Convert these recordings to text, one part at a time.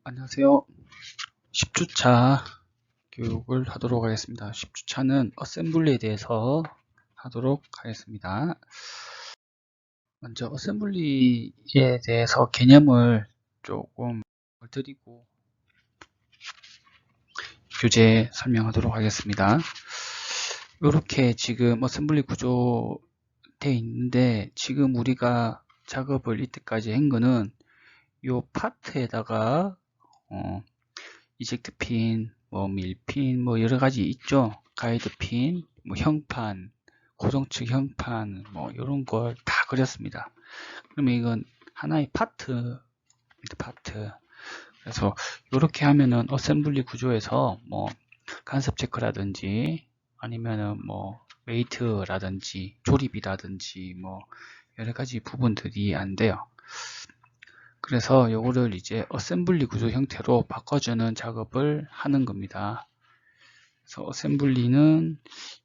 안녕하세요. 10주차 교육을 하도록 하겠습니다. 10주차는 어셈블리에 대해서 하도록 하겠습니다. 먼저 어셈블리에 대해서 개념을 조금 드리고 교재 설명하도록 하겠습니다. 이렇게 지금 어셈블리 구조 되어 있는데, 지금 우리가 작업을 이때까지 한 거는 이 파트에다가 이젝트 핀, 밀핀, 여러 가지 있죠. 가이드 핀, 형판, 고정축 형판, 이런 걸 다 그렸습니다. 그러면 이건 하나의 파트. 그래서 이렇게 하면은 어셈블리 구조에서 간섭 체크라든지 아니면은 웨이트라든지 조립이라든지 여러 가지 부분들이 안 돼요. 그래서 요거를 이제 어셈블리 구조 형태로 바꿔주는 작업을 하는 겁니다. 그래서 어셈블리는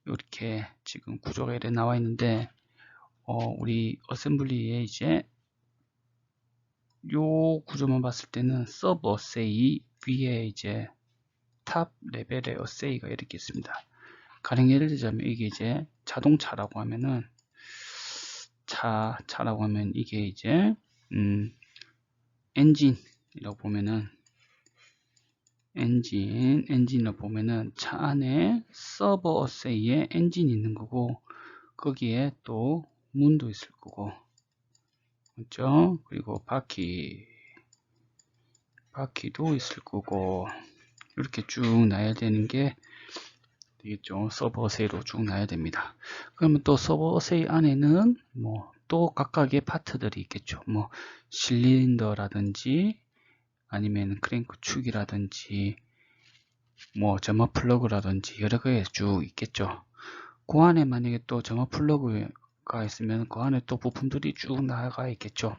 이렇게 지금 구조가 이렇게 나와 있는데, 우리 어셈블리에 이제 요 구조만 봤을 때는 서브 어세이 위에 이제 탑 레벨의 어세이가 이렇게 있습니다. 가령 예를 들자면 이게 이제 자동차라고 하면은 차라고 하면 이게 이제 엔진이라고 보면은 엔진을 보면은 차 안에 서버 어세이에 엔진이 있는 거고, 거기에 또 문도 있을 거고, 그렇죠? 그리고 바퀴도 있을 거고, 이렇게 쭉 놔야 되는 게 되겠죠. 서버 어세이로 쭉 놔야 됩니다. 그러면 또 서버 어세이 안에는 또 각각의 파트들이 있겠죠. 실린더라든지 아니면 크랭크 축이라든지 점화 플러그라든지 여러 개 쭉 있겠죠. 그 안에 만약에 또 점화 플러그가 있으면 그 안에 또 부품들이 쭉 나가 있겠죠.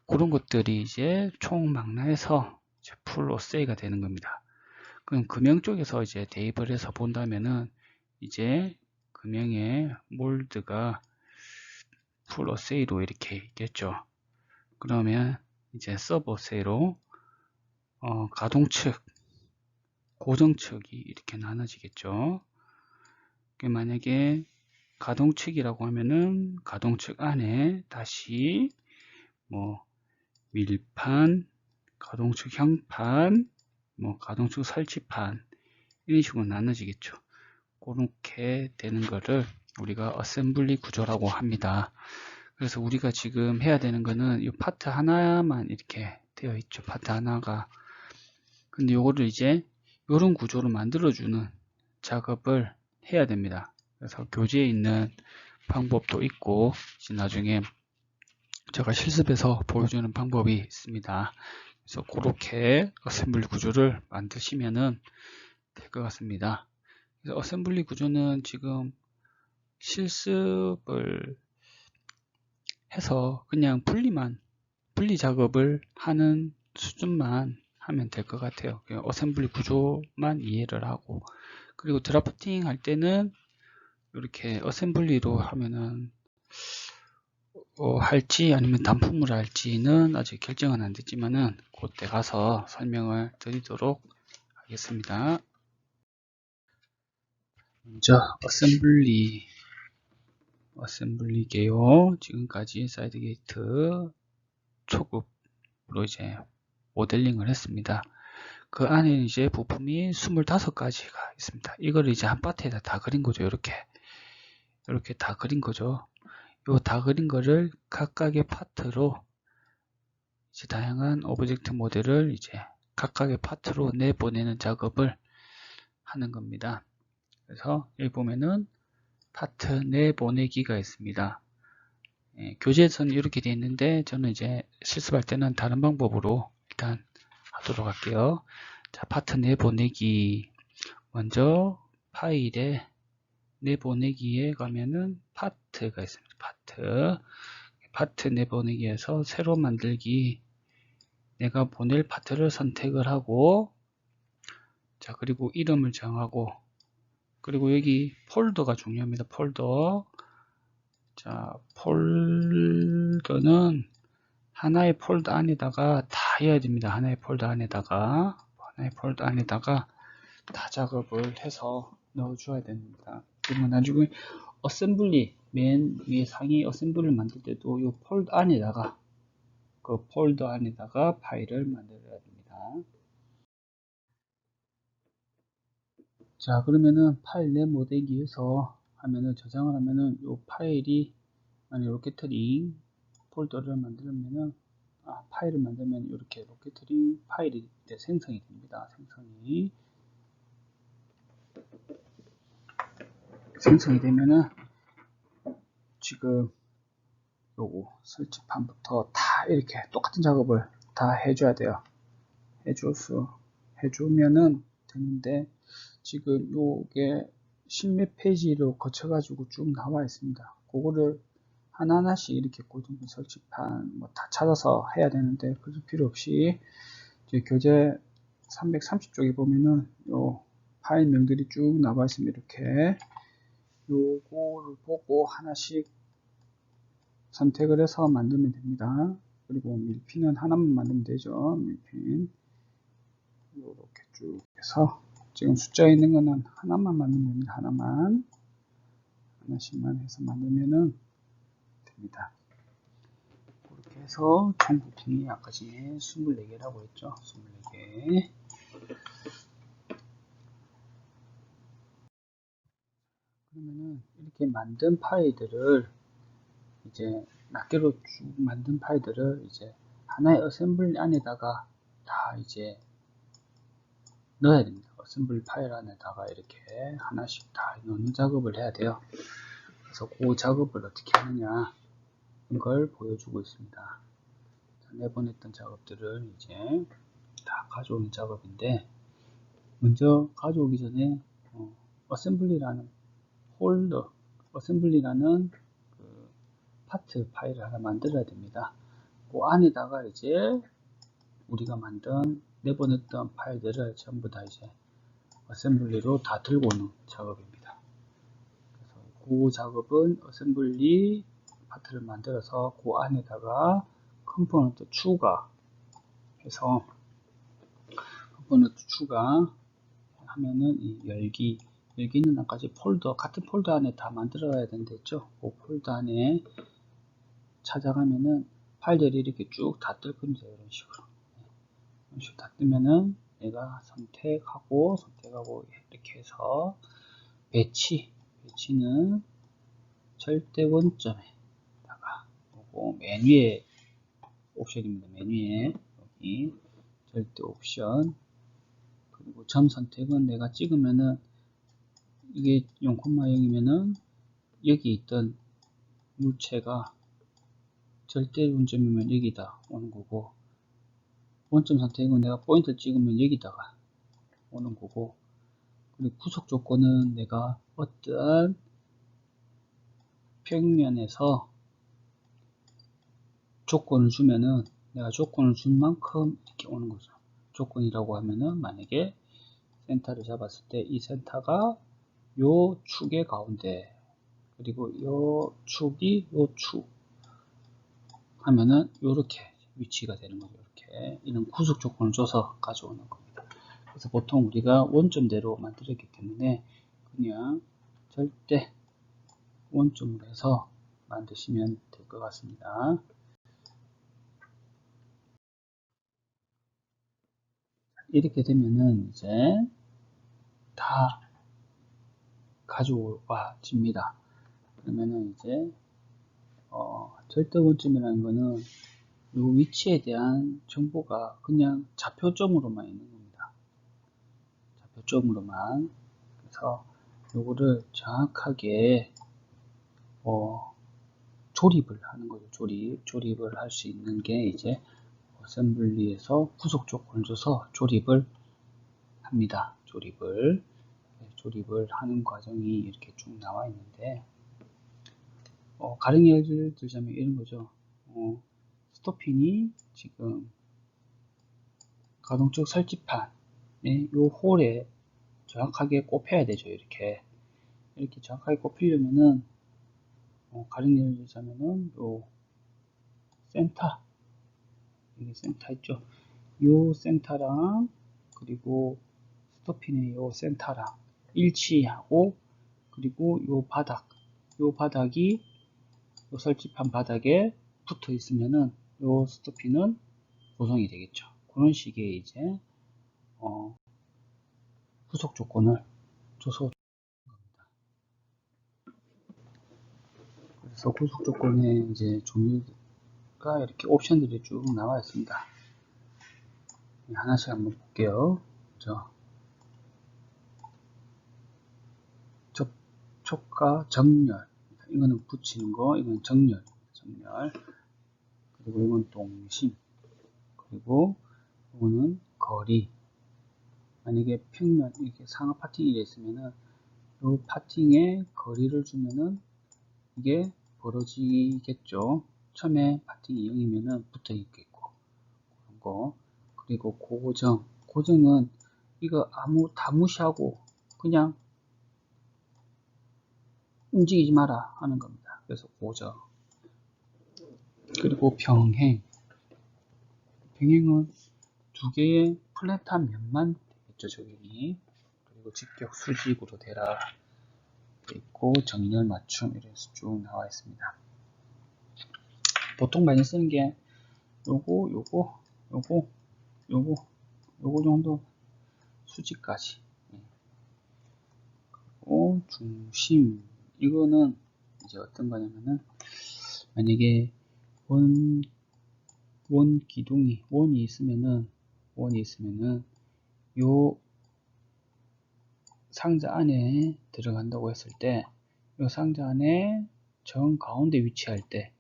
그런 것들이 이제 총망라해서 풀 어세이가 되는 겁니다. 그럼 금형 쪽에서 이제 대입을 해서 본다면은 이제 금형의 몰드가 풀 어세이로 이렇게 있겠죠. 그러면 이제 서브 어세이로 가동측, 고정측이 이렇게 나눠지겠죠. 만약에 가동측이라고 하면은 가동측 안에 다시 밀판, 가동측 형판, 가동측 설치판, 이런 식으로 나눠지겠죠. 그렇게 되는 거를 우리가 어셈블리 구조라고 합니다. 그래서 우리가 지금 해야 되는 거는 이 파트 하나만 이렇게 되어 있죠. 파트 하나가. 근데 요거를 이제 이런 구조로 만들어주는 작업을 해야 됩니다. 그래서 교재에 있는 방법도 있고, 이제 나중에 제가 실습해서 보여주는 방법이 있습니다. 그래서 그렇게 어셈블리 구조를 만드시면 될 것 같습니다. 그래서 어셈블리 구조는 지금 실습을 해서 그냥 분리 작업을 하는 수준만 하면 될 것 같아요. 어셈블리 구조만 이해를 하고, 그리고 드라프팅 할 때는 이렇게 어셈블리로 하면은 할지 아니면 단품으로 할지는 아직 결정은 안 됐지만은 그때 가서 설명을 드리도록 하겠습니다. 먼저 어셈블리게요. 지금까지 사이드 게이트 초급으로 이제 모델링을 했습니다. 그 안에 이제 부품이 25가지가 있습니다. 이걸 이제 한 파트에다 다 그린 거죠. 이렇게 다 그린 거죠. 요 다 그린 거를 각각의 파트로 이제 다양한 오브젝트 모델을 이제 각각의 파트로 내보내는 작업을 하는 겁니다. 그래서 여기 보면은 파트 내보내기가 있습니다. 교재에서는 이렇게 되어 있는데 저는 이제 실습할 때는 다른 방법으로 일단 하도록 할게요. 자, 파트 내보내기. 먼저 파일에 내보내기에 가면은 파트가 있습니다. 파트 내보내기에서 새로 만들기, 내가 보낼 파트를 선택을 하고, 자, 그리고 이름을 정하고, 그리고 여기 폴더가 중요합니다. 폴더. 자, 폴더는 하나의 폴더 안에다가 다 해야 됩니다. 하나의 폴더 안에다가 다 작업을 해서 넣어줘야 됩니다. 그리고 나중에 어셈블리, 맨 위에 상위 어셈블리를 만들 때도 이 폴더 안에다가 파일을 만들어야 됩니다. 자, 그러면은 파일 네모되기에서 하면은 저장을 하면은 이 파일이 만약 로켓터링 폴더를 만들면은 파일을 만들면 이렇게 로켓터링 파일이 이제 생성이 됩니다. 생성이 되면은 지금 요거 설치판부터 다 이렇게 똑같은 작업을 다 해줘야 돼요. 해주면은 되는데 지금 요게 십몇 페이지로 거쳐가지고 쭉 나와 있습니다. 그거를 하나하나씩 이렇게 고정비 설치판 뭐 다 찾아서 해야 되는데 그럴 필요 없이 이제 교재 330쪽에 보면은 요 파일명들이 쭉 나와 있습니다. 이렇게 요거를 보고 하나씩 선택을 해서 만들면 됩니다. 그리고 밀핀은 하나만 만들면 되죠. 밀핀 이렇게 쭉 해서 지금 숫자 있는 거는 하나만 만들면 됩니다. 하나씩만 해서 만들면은 됩니다. 그렇게 해서 총 부품이 아까 전에 24개라고 했죠. 24개. 그러면은 이렇게 만든 파일들을 이제 낱개로 쭉 만든 파일들을 이제 하나의 어셈블리 안에다가 다 이제 넣어야 됩니다. 어셈블리 파일 안에다가 이렇게 하나씩 다 넣는 작업을 해야 돼요. 그래서 그 작업을 어떻게 하느냐 이걸 보여주고 있습니다. 내보냈던 작업들을 이제 다 가져오는 작업인데 먼저 가져오기 전에 어셈블리라는 그 파트 파일을 하나 만들어야 됩니다. 그 안에다가 이제 우리가 내보냈던 파일들을 전부 다 이제 어셈블리로 다 들고 오는 작업입니다. 그래서 그 작업은 어셈블리 파트를 만들어서 그 안에다가 컴포넌트 추가해서 하면은 이 열기는 아까 같은 폴더 안에 다 만들어야 된댔죠. 그 폴더 안에 찾아가면은 파일들이 이렇게 쭉 다 뜰 겁니다. 이런 식으로 다 뜨면은 내가 선택하고 이렇게 해서 배치는 절대 원점에다가 보고 맨 위에 옵션입니다. 맨 위에 여기 절대 옵션 그리고 점 선택은 내가 찍으면은 이게 0,0이면은 여기 있던 물체가 절대 원점이면 여기다 오는 거고 원점 선택은 내가 포인트를 찍으면 여기다가 오는 거고 그리고 구속 조건은 내가 어떠한 평면에서 조건을 주면은 내가 조건을 준 만큼 이렇게 오는 거죠. 조건이라고 하면은 만약에 센터를 잡았을 때 이 센터가 요 축의 가운데 그리고 요 축이 요 축 하면은 요렇게 위치가 되는 거죠. 이렇게 이런 구속 조건을 줘서 가져오는 겁니다. 그래서 보통 우리가 원점대로 만들었기 때문에 그냥 절대 원점으로 해서 만드시면 될 것 같습니다. 이렇게 되면은 이제 다 가져와집니다. 그러면은 이제 절대 원점이라는 거는 이 위치에 대한 정보가 그냥 좌표점으로만 있는 겁니다. 좌표점으로만. 그래서 요거를 정확하게 조립을 하는 거죠. 조립을 할 수 있는 게 이제 어셈블리에서 구속 조건을 줘서 조립을 합니다. 조립을 하는 과정이 이렇게 쭉 나와 있는데 가령 예를 들자면 이런 거죠. 스토핀이 지금 가동적 설치판에 요 홀에 정확하게 꼽혀야 되죠. 이렇게 정확하게 꼽히려면은 가령 예를 들자면은 요 센터 여기 센터 있죠. 요 센터랑 그리고 스토핀의 요 센터랑 일치하고, 그리고 요 바닥이 요 설치판 바닥에 붙어 있으면은 요 스토핀은 고정이 되겠죠. 그런 식의 이제 후속 조건을 줘서, 그래서 후속 조건의 이제 종류가 이렇게 옵션들이 쭉 나와 있습니다. 하나씩 한번 볼게요. 접촉과 정렬, 이거는 붙이는 거, 이건 정렬. 그리고 이건 동심, 그리고 이거는 거리. 만약에 평면 이렇게 상하 파팅이 되어 있으면은 이 파팅에 거리를 주면은 이게 벌어지겠죠. 처음에 파팅이 0이면은 붙어 있겠고, 그런 거. 그리고 고정은 이거 다 무시하고 그냥 움직이지 마라 하는 겁니다. 그래서 고정. 그리고 병행은 두 개의 플랫한 면만 되겠죠, 적용이. 그리고 직격 수직으로 되라 돼 있고, 정렬 맞춤 이래서 쭉 나와 있습니다. 보통 많이 쓰는 게 요거 정도 수직까지. 그리고 중심, 이거는 이제 어떤 거냐면은, 만약에 원이 있으면은 요 상자 안에 들어간다고 했을 때, 요 상자 안에 정 가운데 위치할 때,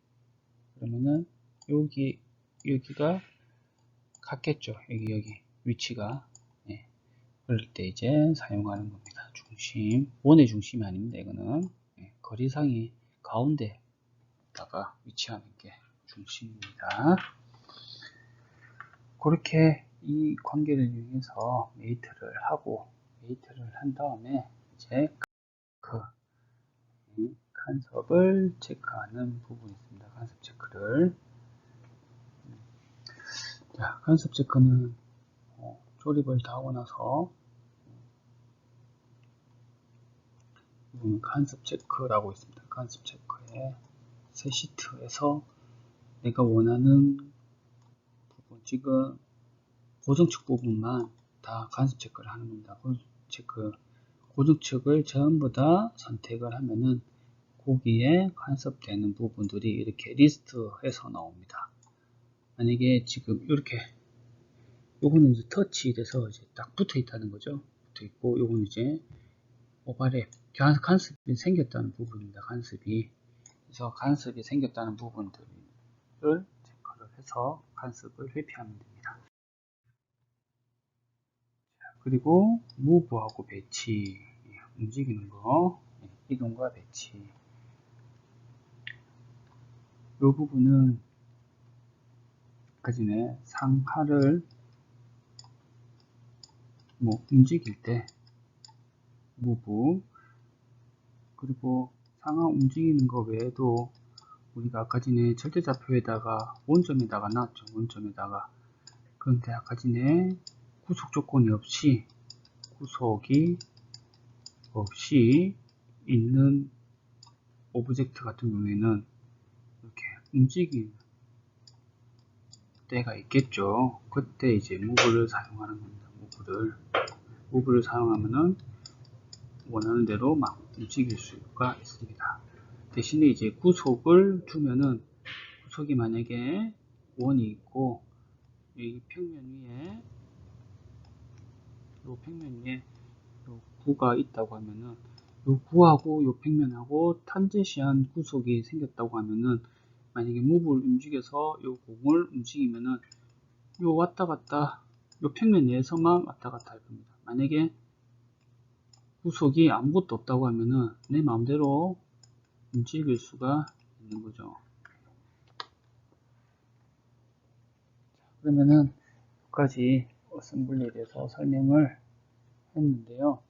그러면은 여기가 같겠죠. 여기 위치가. 네. 그럴 때 이제 사용하는 겁니다. 중심, 원의 중심이 아닙니다. 이거는 거리상이 가운데다가 위치하는 게 중심입니다. 그렇게 이 관계를 이용해서 메이트를 한 다음에 이제 그 간섭을 체크하는 부분이 있습니다. 간섭 체크를. 자, 간섭 체크는 조립을 다 하고 나서 간섭 체크라고 있습니다. 간섭 체크에 새 시트에서 내가 원하는 부분, 지금 고정축 부분만 다 간섭 체크를 하는 겁니다. 고정축을 전부 다 선택을 하면은 거기에 간섭되는 부분들이 이렇게 리스트해서 나옵니다. 만약에 지금 이렇게, 요거는 이제 터치돼서 이제 딱 붙어 있다는 거죠. 붙어 있고, 요거는 이제 오버랩, 간섭이 생겼다는 부분입니다. 그래서 간섭이 생겼다는 부분들을 체크를 해서 간섭을 회피하면 됩니다. 그리고 무브하고 배치, 움직이는 거, 이동과 배치. 이 부분은 아까 전에 상하를 움직일 때 무브, 그리고 상하 움직이는 거 외에도 우리가 아까 전에 절대좌표에다가 원점에다가 놨죠. 그런데 아까 전에 구속이 없이 있는 오브젝트 같은 경우에는 이렇게 움직이는 때가 있겠죠. 그때 이제 무브를 사용하는 겁니다. 무브를 사용하면은 원하는 대로 막 움직일 수가 있습니다. 대신에 이제 구속을 주면은, 구속이 만약에 원이 있고 이 평면 위에 요 구가 있다고 하면은, 요 구하고 요 평면하고 탄제시한 구속이 생겼다고 하면은, 만약에 무브를 움직여서 요 공을 움직이면은 요 왔다 갔다, 요 평면 내에서만 왔다 갔다 할 겁니다. 만약에 구속이 아무것도 없다고 하면은 내 마음대로 움직일 수가 있는 거죠. 그러면은 여기까지 어셈블리에 대해서 설명을 했는데요.